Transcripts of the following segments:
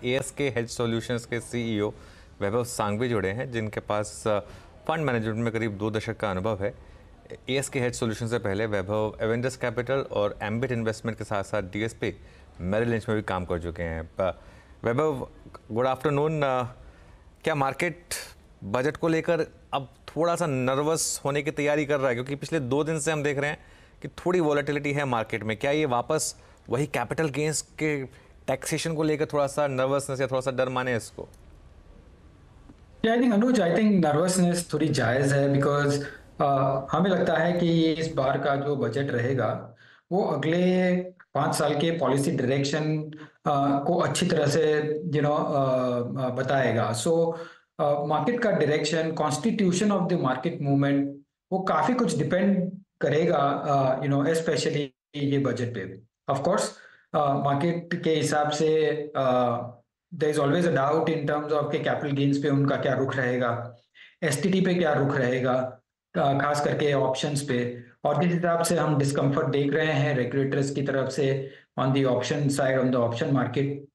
Ask hedge solutions के CEO वैभव सांघवी जुड़े हैं, जिनके पास फंड मैनेजमेंट में करीब 2 दशक का अनुभव है। एएसके हेज सॉल्यूशन से पहले वैभव एवेंजर्स कैपिटल और एम्बिट इन्वेस्टमेंट के साथ साथ डीएसपी मेरिल लिंच में भी काम कर चुके हैं। वैभव, गुड आफ्टरनून। क्या मार्केट बजट को लेकर अब थोड़ा सा नर्वस होने की तैयारी कर रहा है? क्योंकि पिछले 2 दिन से हम देख रहे हैं कि थोड़ी वॉलेटिलिटी है मार्केट में। क्या ये वापस वही कैपिटल गेंस के टैक्सेशन को लेकर थोड़ा सा नर्वसनेस या थोड़ा सा डर माने इसको? I think Anuj, I think nervousness थोड़ी जायज़ है बिकॉज हमें लगता है कि ये इस बार का जो बजट रहेगा वो अगले 5 साल के पॉलिसी डायरेक्शन को अच्छी तरह से बताएगा। सो मार्केट का direction, constitution of the market movement, वो काफ़ी कुछ डिपेंड करेगा स्पेशली ये बजट पे। ऑफ कोर्स मार्केट के हिसाब से there is always a doubt in terms of के कैपिटल गेन्स पे उनका क्या रुख रहेगा, एसटीटी पे क्या रुख रहेगा, खास करके ऑप्शंस पे। और जिस हिसाब से हम डिस्कम्फर्ट देख रहे हैं रेगुलेटर्स की तरफ से on the option side, on the option market,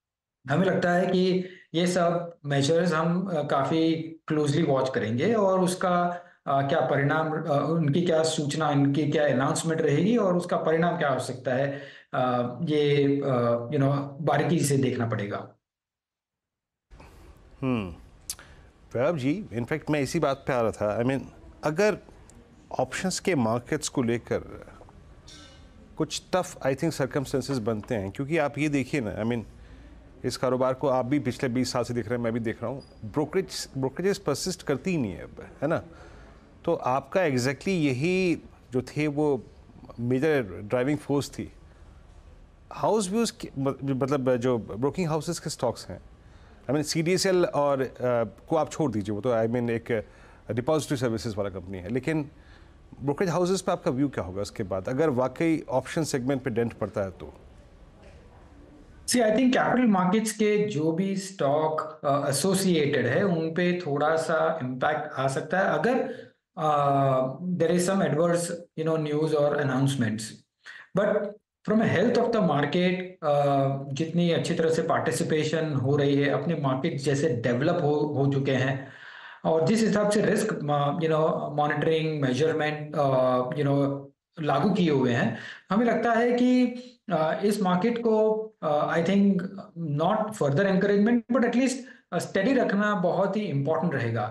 हमें लगता है कि ये सब मेजर्स हम काफी क्लोजली वॉच करेंगे और उसका क्या परिणाम, उनकी क्या सूचना, उनकी क्या अनाउंसमेंट रहेगी और उसका परिणाम क्या हो सकता है, ये बारीकी से देखना पड़ेगा। वैभव जी, इनफैक्ट मैं इसी बात पे आ रहा था। आई मीन, अगर ऑप्शंस के मार्केट्स को लेकर कुछ टफ आई थिंक सर्कमस्टेंसेस बनते हैं, क्योंकि आप ये देखिए ना, आई मीन इस कारोबार को आप भी पिछले 20 साल से देख रहे हैं, मैं भी देख रहा हूँ, ब्रोकरेजेस परसिस्ट करती ही नहीं है अब, है ना। तो आपका एग्जैक्टली यही जो थे वो मेजर ड्राइविंग फोर्स थी। हाउस व्यूज मतलब जो ब्रोकिंग हाउसेस के स्टॉक्स हैं, आई मीन सीडीएसएल और को आप छोड़ दीजिए, वो तो आई मीन एक डिपॉजिटरी सर्विसेज वाला कंपनी है, लेकिन ब्रोकरेज हाउसेस पे आपका व्यू क्या होगा उसके बाद, अगर वाकई ऑप्शन सेगमेंट पे डेंट पड़ता है तो? सी, आई थिंक कैपिटल मार्केट्स के जो भी स्टॉक एसोसिएटेड है उन पे थोड़ा सा इम्पैक्ट आ सकता है अगर there is some adverse news और announcements. But from a health of the market, जितनी अच्छी तरह से पार्टिसिपेशन हो रही है, अपने मार्केट जैसे डेवलप हो चुके हैं और जिस हिसाब से रिस्क मॉनिटरिंग मेजरमेंट लागू किए हुए हैं, हमें लगता है कि इस मार्केट को I think not further encouragement but at least study रखना बहुत ही इंपॉर्टेंट रहेगा।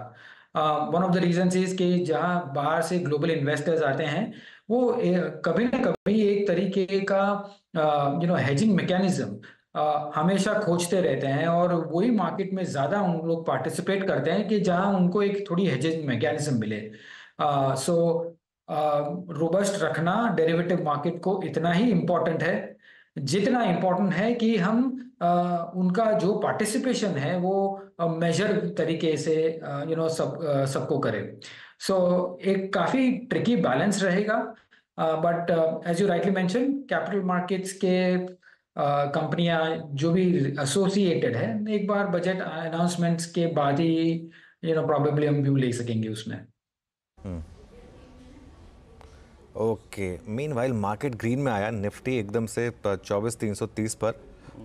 One of the reasons is कि जहां बाहर से ग्लोबल इन्वेस्टर्स आते हैं वो कभी ना कभी एक तरीके का हेजिंग मैकेनिज्म हमेशा खोजते रहते हैं और वही मार्केट में ज्यादा उन लोग पार्टिसिपेट करते हैं कि जहां उनको एक थोड़ी हेजिंग मैकेनिज्म मिले। सो रोबस्ट रखना डेरिवेटिव मार्केट को इतना ही इम्पोर्टेंट है जितना इम्पोर्टेंट है कि हम उनका जो पार्टिसिपेशन है वो मेजर तरीके से सबको करें। सो एक काफी ट्रिकी बैलेंस रहेगा, but as you rightly mention, capital markets के कंपनियां जो भी एसोसिएटेड है, एक बार बजट अनाउंसमेंट्स के बाद ही प्रोबेबली हम व्यू ले सकेंगे उसमें। ओके, मीनवाइल मार्केट ग्रीन में आया, निफ्टी एकदम से 24,330 पर,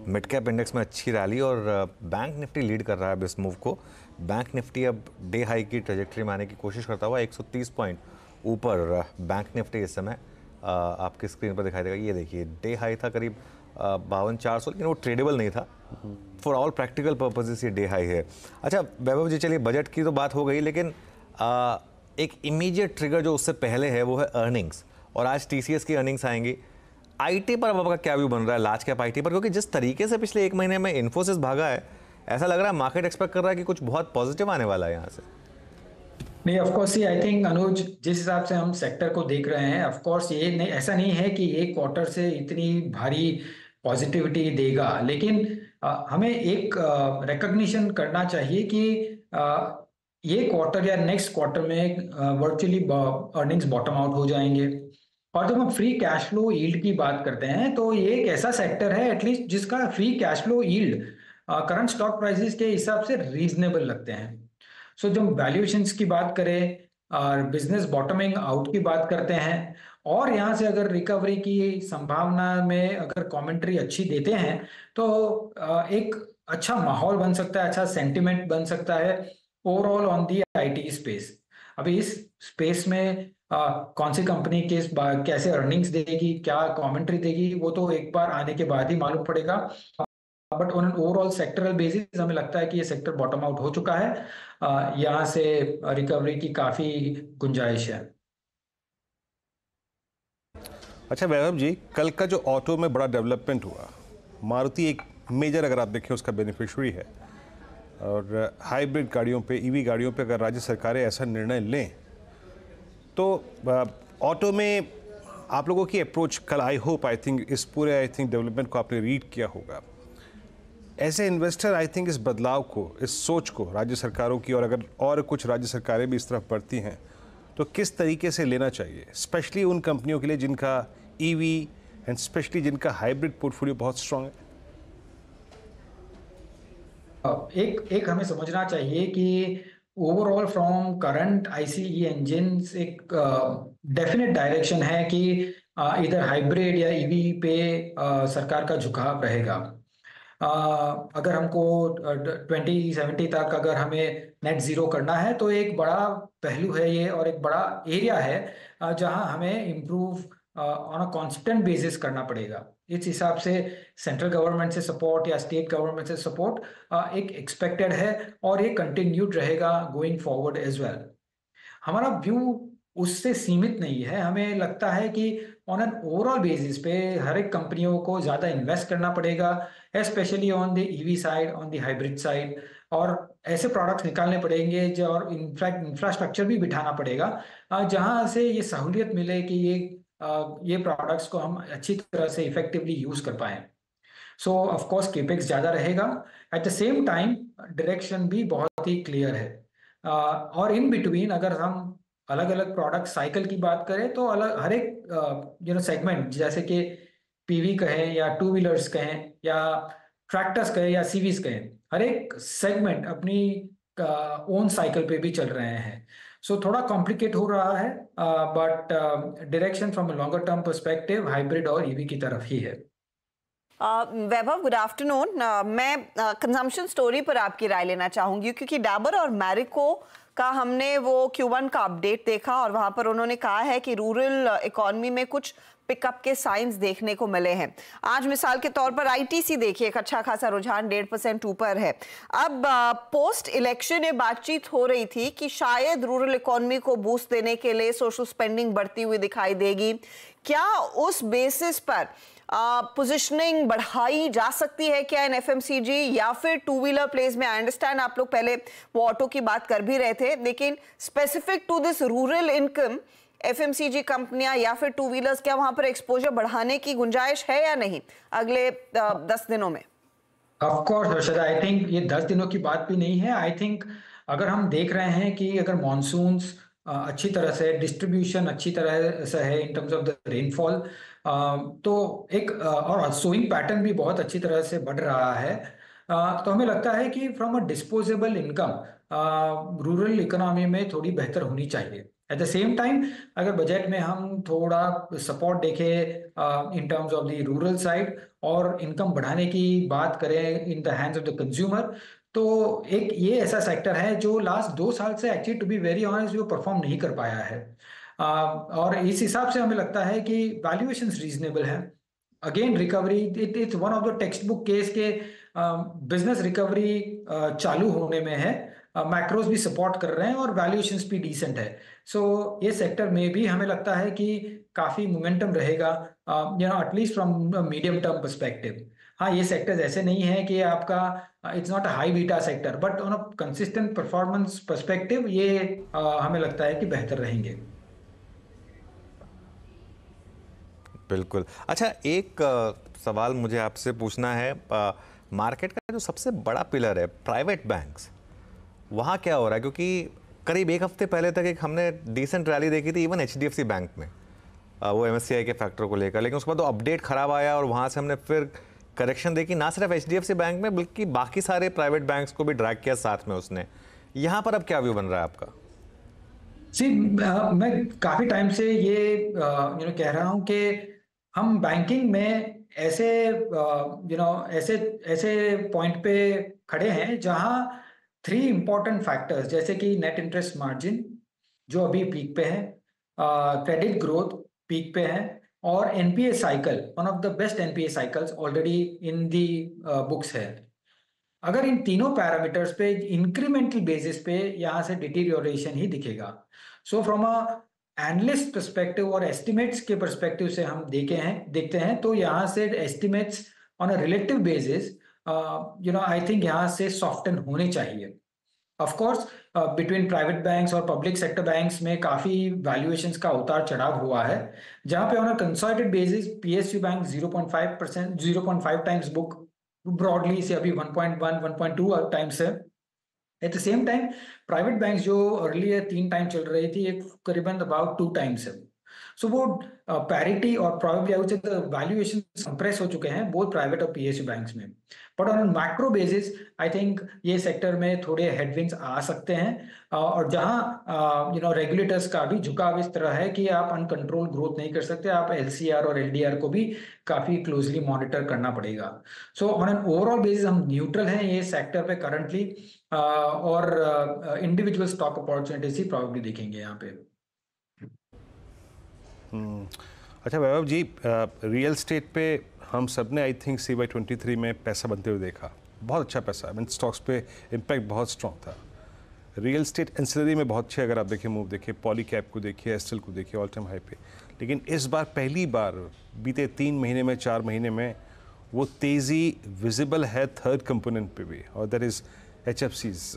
मिड कैप इंडेक्स में अच्छी रैली और बैंक निफ्टी लीड कर रहा है अब इस मूव को। बैंक निफ्टी अब डे हाई की ट्रेजेक्टरी में आने की कोशिश करता हुआ 130 पॉइंट ऊपर बैंक निफ्टी इस समय आपकी स्क्रीन पर दिखाई देगा। ये देखिए, डे हाई था करीब 52,400, लेकिन वो ट्रेडेबल नहीं था। फॉर ऑल प्रैक्टिकल पर्पजेस ये डे हाई है। अच्छा वैभव जी, चलिए बजट की तो बात हो गई, लेकिन एक इमीडिएट ट्रिगर जो उससे पहले है वो है अर्निंग्स, और आज टीसीएस की अर्निंग्स आएंगी। आईटी पर अब आपका क्या व्यू बन रहा है, लार्ज कैप आईटी पर? क्योंकि जिस तरीके से पिछले 1 महीने में इन्फोसिस भागा है, ऐसा लग रहा है मार्केट एक्सपेक्ट कर रहा है कि कुछ बहुत पॉजिटिव आने वाला है यहाँ से। नहीं, ऑफ कोर्स, आई थिंक अनुज, जिस हिसाब से हम सेक्टर को देख रहे हैं, ऑफ कोर्स ये नहीं, ऐसा नहीं है कि एक क्वार्टर से इतनी भारी पॉजिटिविटी देगा, लेकिन हमें एक रिकॉग्निशन करना चाहिए कि ये क्वार्टर या नेक्स्ट क्वार्टर में वर्चुअली अर्निंग्स बॉटम आउट हो जाएंगे। और जब हम फ्री कैश फ्लो यील्ड की बात करते हैं तो ये एक ऐसा सेक्टर है एटलीस्ट जिसका free cash flow yield current stock prices के हिसाब से रीजनेबल लगते हैं। सो जब वैल्यूएशंस की बात करें और बिजनेस बॉटमिंग आउट की बात करते हैं और यहाँ से अगर रिकवरी की संभावना में अगर कमेंट्री अच्छी देते हैं तो एक अच्छा माहौल बन सकता है, अच्छा सेंटिमेंट बन सकता है overall on the IT space. अभी इस स्पेस में कौन सी कंपनी कैसे अर्निंग्स देगी, क्या कमेंट्री देगी, वो तो एक बार आने के बाद ही मालूम पड़ेगा। But on an overall sectoral basis हमें लगता है कि ये सेक्टर बॉटम आउट हो चुका है। यहाँ से रिकवरी की काफी गुंजाइश है। अच्छा वैभव जी, कल का जो ऑटो में बड़ा डेवलपमेंट हुआ, मारुति एक मेजर अगर आप देखें उसका बेनिफिशियरी है, और हाइब्रिड गाड़ियों पे, ईवी गाड़ियों पे अगर राज्य सरकारें ऐसा निर्णय लें तो ऑटो में आप लोगों की अप्रोच कल, आई थिंक इस पूरे डेवलपमेंट को आपने रीड किया होगा। As a investor I think इस बदलाव को, इस सोच को राज्य सरकारों की, और अगर और कुछ राज्य सरकारें भी इस तरफ बढ़ती हैं तो किस तरीके से लेना चाहिए, स्पेशली उन कंपनियों के लिए जिनका ईवी एंड स्पेशली जिनका हाइब्रिड पोर्टफोलियो बहुत स्ट्रांग है? एक हमें समझना चाहिए कि overall from current ICE engines एक डेफिनेट डायरेक्शन है कि इधर हाइब्रिड या ईवी पे सरकार का झुकाव रहेगा। अगर हमको 2070 तक अगर हमें नेट जीरो करना है तो एक बड़ा पहलू है ये, और एक बड़ा एरिया है जहां हमें improve on a constant basis करना पड़ेगा। इस हिसाब से सेंट्रल गवर्नमेंट से सपोर्ट या स्टेट गवर्नमेंट से सपोर्ट एक एक्सपेक्टेड है, और ये कंटिन्यूड रहेगा गोइंग फॉरवर्ड एज वेल। हमारा व्यू उससे सीमित नहीं है। हमें लगता है कि ऑन एन ओवरऑल बेसिस पे हर एक कंपनियों को ज़्यादा इन्वेस्ट करना पड़ेगा, specially on the EV side, on the hybrid side, और ऐसे प्रोडक्ट्स निकालने पड़ेंगे जो, और इनफैक्ट इंफ्रास्ट्रक्चर भी बिठाना पड़ेगा जहां से ये सहूलियत मिले कि ये प्रोडक्ट्स को हम अच्छी तरह से इफेक्टिवली यूज कर पाए। सो ऑफ कोर्स केपेक्स ज़्यादा रहेगा, eight the same time direction भी बहुत ही क्लियर है। और इन बिटवीन अगर हम अलग अलग प्रोडक्ट साइकिल की बात करें तो अलग हर एक सेगमेंट, जैसे कि पीवी कहें या टू व्हीलर्स कहें या ट्रैक्टर्स कहें या सीवीज कहें, हर एक सेगमेंट अपनी ओन साइकिल पे भी चल रहे हैं। सो थोड़ा कॉम्प्लिकेट हो रहा है, but direction from longer term perspective hybrid और ईवी की तरफ ही है। वैभव, गुड आफ्टरनून। मैं कंजम्पशन स्टोरी पर आपकी राय लेना चाहूंगी, क्योंकि डाबर और मैरिको का हमने वो Q1 का अपडेट देखा और वहां पर उन्होंने कहा है कि रूरल इकोनॉमी में कुछ पिकअप के साइंस देखने को मिले हैं। आज मिसाल के तौर पर आईटीसी देखिए, एक अच्छा खासा रुझान 1.5% ऊपर है। अब पोस्ट इलेक्शन ये बातचीत हो रही थी कि शायद रूरल इकोनॉमी को बूस्ट देने के लिए सोशल स्पेंडिंग बढ़ती हुई दिखाई देगी। क्या उस बेसिस पर पोजिशनिंग बढ़ाई जा सकती है क्या इन एफएमसीजी या फिर टू व्हीलर प्लेस में? आई अंडरस्टैंड आप लोग पहले वो ऑटो की बात कर भी रहे थे, लेकिन specific to this rural income FMCG कंपनियां या फिर टू व्हीलर्स, क्या वहां पर एक्सपोजर बढ़ाने की गुंजाइश है या नहीं अगले 10 दिनों में? Of course Harshada, I think ये 10 दिनों की बात भी नहीं है। आई थिंक अगर हम देख रहे हैं कि अगर मॉनसून्स अच्छी तरह से, डिस्ट्रीब्यूशन अच्छी तरह से है इन टर्म्स ऑफ द रेनफॉल, तो एक और सोइंग पैटर्न भी बहुत अच्छी तरह से बढ़ रहा है, तो हमें लगता है कि from a disposable income rural economy में थोड़ी बेहतर होनी चाहिए। एट द सेम टाइम अगर बजट में हम थोड़ा सपोर्ट देखें इन terms of the rural side और इनकम बढ़ाने की बात करें in the hands of the consumer, तो एक ये ऐसा सेक्टर है जो लास्ट 2 साल से actually to be very honest वो परफॉर्म नहीं कर पाया है, और इस हिसाब से हमें लगता है कि वैल्यूएशंस रीजनेबल है। Again recovery, it's one of the text book case के बिजनेस रिकवरी चालू होने में है, मैक्रोज भी सपोर्ट कर रहे हैं और वैल्यूएशंस भी डिसेंट है। सो ये सेक्टर में भी हमें लगता है कि काफी मोमेंटम रहेगा, at least from medium term perspective. हाँ, ये सेक्टर्स ऐसे नहीं है कि आपका it's not a high beta sector, but on a consistent performance perspective ये हमें लगता है कि बेहतर रहेंगे। बिल्कुल। अच्छा, एक सवाल मुझे आपसे पूछना है, मार्केट का जो सबसे बड़ा पिलर है प्राइवेट बैंक्स, वहाँ क्या हो रहा है? क्योंकि करीब एक हफ्ते पहले तक एक हमने डिसेंट रैली देखी थी इवन एचडीएफसी बैंक में, वो एमएससीआई के फैक्टर को लेकर, लेकिन उसके बाद तो अपडेट खराब आया और वहाँ से हमने फिर करेक्शन देखी, ना सिर्फ एचडीएफसी बैंक में बल्कि बाकी सारे प्राइवेट बैंक्स को भी ड्रैग किया साथ में उसने। यहाँ पर अब क्या व्यू बन रहा है आपका? मैं काफी टाइम से ये कह रहा हूँ कि हम बैंकिंग में ऐसे ऐसे ऐसे पॉइंट पे खड़े हैं जहां 3 इंपॉर्टेंट फैक्टर्स जैसे कि नेट इंटरेस्ट मार्जिन जो अभी पीक पे है, क्रेडिट ग्रोथ पीक पे है, और NPA cycle, one of the best NPA cycles already in the books है। अगर इन तीनों पैरामीटर्स पे इंक्रीमेंटल बेसिस पे यहाँ से डिटीरियोरेशन ही दिखेगा। So from a analyst perspective और एस्टिमेट्स के पर्सपेक्टिव से हम देखते हैं तो यहाँ से estimates on a relative basis I think यहाँ से सॉफ्टन होने चाहिए। Of course between private banks और पब्लिक सेक्टर बैंक्स में काफी वैल्यूएशंस का उतार चढ़ाव हुआ है, जहां पे on a consolidated basis PSU bank 0.5 times book broadly से अभी 1.1 1.2 टाइम्स है। Eight the same time private banks जो अर्लियर 3 टाइम चल रही थी, एक करीबन अबाउट 2 टाइम्स है। सो वो पैरिटी और probably I would say valuation compress हो चुके हैं बोथ प्राइवेट और पीएसयू बैंक्स में। But on macro basis I think ये सेक्टर में थोड़े हेडविंड्स आ सकते हैं, और जहां रेगुलेटर्स का भी झुकाव इस तरह है कि आप अनकंट्रोल ग्रोथ नहीं कर सकते, आप एलसीआर और एलडीआर को भी काफी क्लोजली मॉनिटर करना पड़ेगा। So on an overall basis हम न्यूट्रल हैं ये सेक्टर पे करंटली, और इंडिविजुअल स्टॉक अपॉर्चुनिटीज ही प्रॉब्लली दिखेंगे यहाँ पे। अच्छा वैभव जी, रियल स्टेट पे हम सब ने आई थिंक CY23 में पैसा बनते हुए देखा, बहुत अच्छा पैसा, मीन स्टॉक्स पे इम्पैक्ट बहुत स्ट्रॉन्ग था। रियल स्टेट एंसिलरी में बहुत अच्छे, अगर आप देखें मूव देखिए, पॉलीकैब को देखिए, एस्टल को देखिए, ऑल टाइम हाई पे। लेकिन इस बार पहली बार बीते 3 महीने में 4 महीने में वो तेज़ी विजिबल है थर्ड कंपोनेंट पे भी, और that is HFCs।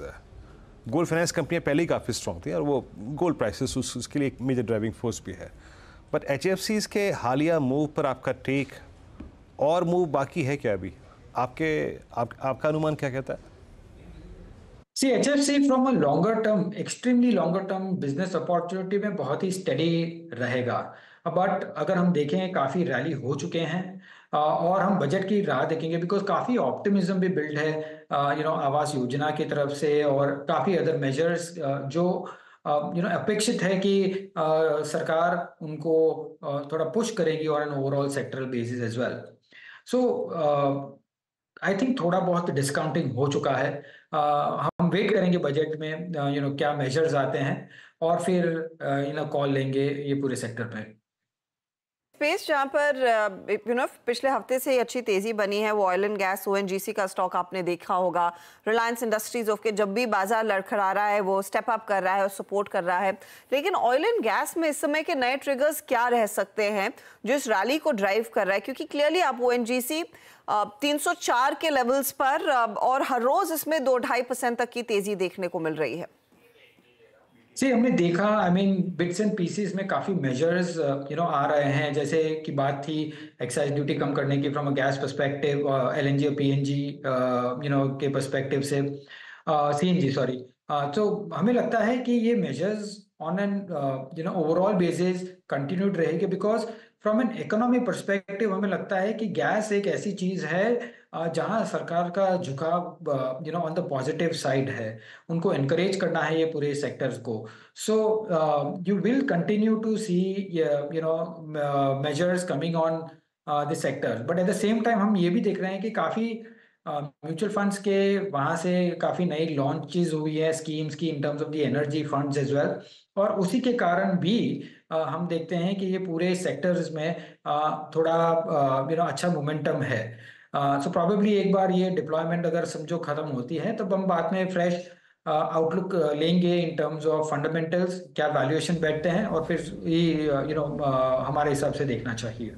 Gold finance कंपनियाँ पहले ही काफ़ी स्ट्रॉन्ग थी और वो गोल्ड प्राइसेस उसके लिए एक मेजर ड्राइविंग फोर्स भी है। बट HFCs के हालिया मूव पर आपका टेक, और मूव बाकी है क्या अभी? आपका अनुमान क्या कहता है? See, HFC from a longer term, extremely longer term business opportunity में बहुत ही स्टेडी रहेगा। बट अगर हम देखें काफ़ी रैली हो चुके हैं, और हम बजट की राह देखेंगे बिकॉज काफ़ी ऑप्टिमिज्म भी बिल्ड है आवास योजना की तरफ से, और काफ़ी अदर मेजर्स जो अपेक्षित है कि सरकार उनको थोड़ा पुश करेगी और an overall sectoral basis as well. So I think थोड़ा बहुत डिस्काउंटिंग हो चुका है। हम वेट करेंगे बजट में क्या मेजर्स आते हैं, और फिर कॉल लेंगे ये पूरे सेक्टर पे। स्पेस जहाँ पर पिछले हफ्ते से ही अच्छी तेजी बनी है वो ऑयल एंड गैस, ONGC का स्टॉक आपने देखा होगा। रिलायंस इंडस्ट्रीज के जब भी बाजार लड़खड़ा रहा है वो स्टेप अप कर रहा है और सपोर्ट कर रहा है। लेकिन ऑयल एंड गैस में इस समय के नए ट्रिगर्स क्या रह सकते हैं जो इस रैली को ड्राइव कर रहा है? क्योंकि क्लियरली आप ONGC 304 के लेवल्स पर, और हर रोज इसमें 2-2.5% तक की तेजी देखने को मिल रही है। हमने देखा, I mean bits and pieces में काफी मेजर्स आ रहे हैं, जैसे कि बात थी एक्साइज ड्यूटी कम करने की from a gas perspective, LNG और PNG के पर्सपेक्टिव से, CNG सॉरी। तो हमें लगता है कि ये measures on an overall basis continued रहेगी, because from an economy perspective हमें लगता है कि गैस एक ऐसी चीज है जहां सरकार का झुकाव ऑन द पॉजिटिव साइड है, उनको एनकरेज करना है ये पूरे सेक्टर्स को। So you will continue to see measures coming on the sector, but at the same time हम ये भी देख रहे हैं कि काफी म्यूचुअल फंड्स के वहां से काफी नई लॉन्चेस हुई है स्कीम्स की in terms of the energy funds as well, और उसी के कारण भी हम देखते हैं कि ये पूरे सेक्टर्स में थोड़ा अच्छा मोमेंटम है। सो प्रोबेबली एक बार ये डिप्लॉयमेंट अगर समझो खत्म होती है तो हम बाद में फ्रेश आउटलुक लेंगे इन टर्म्स ऑफ फंडामेंटल्स, क्या वैल्यूएशन बैठते हैं, और फिर ये हमारे हिसाब से देखना चाहिए।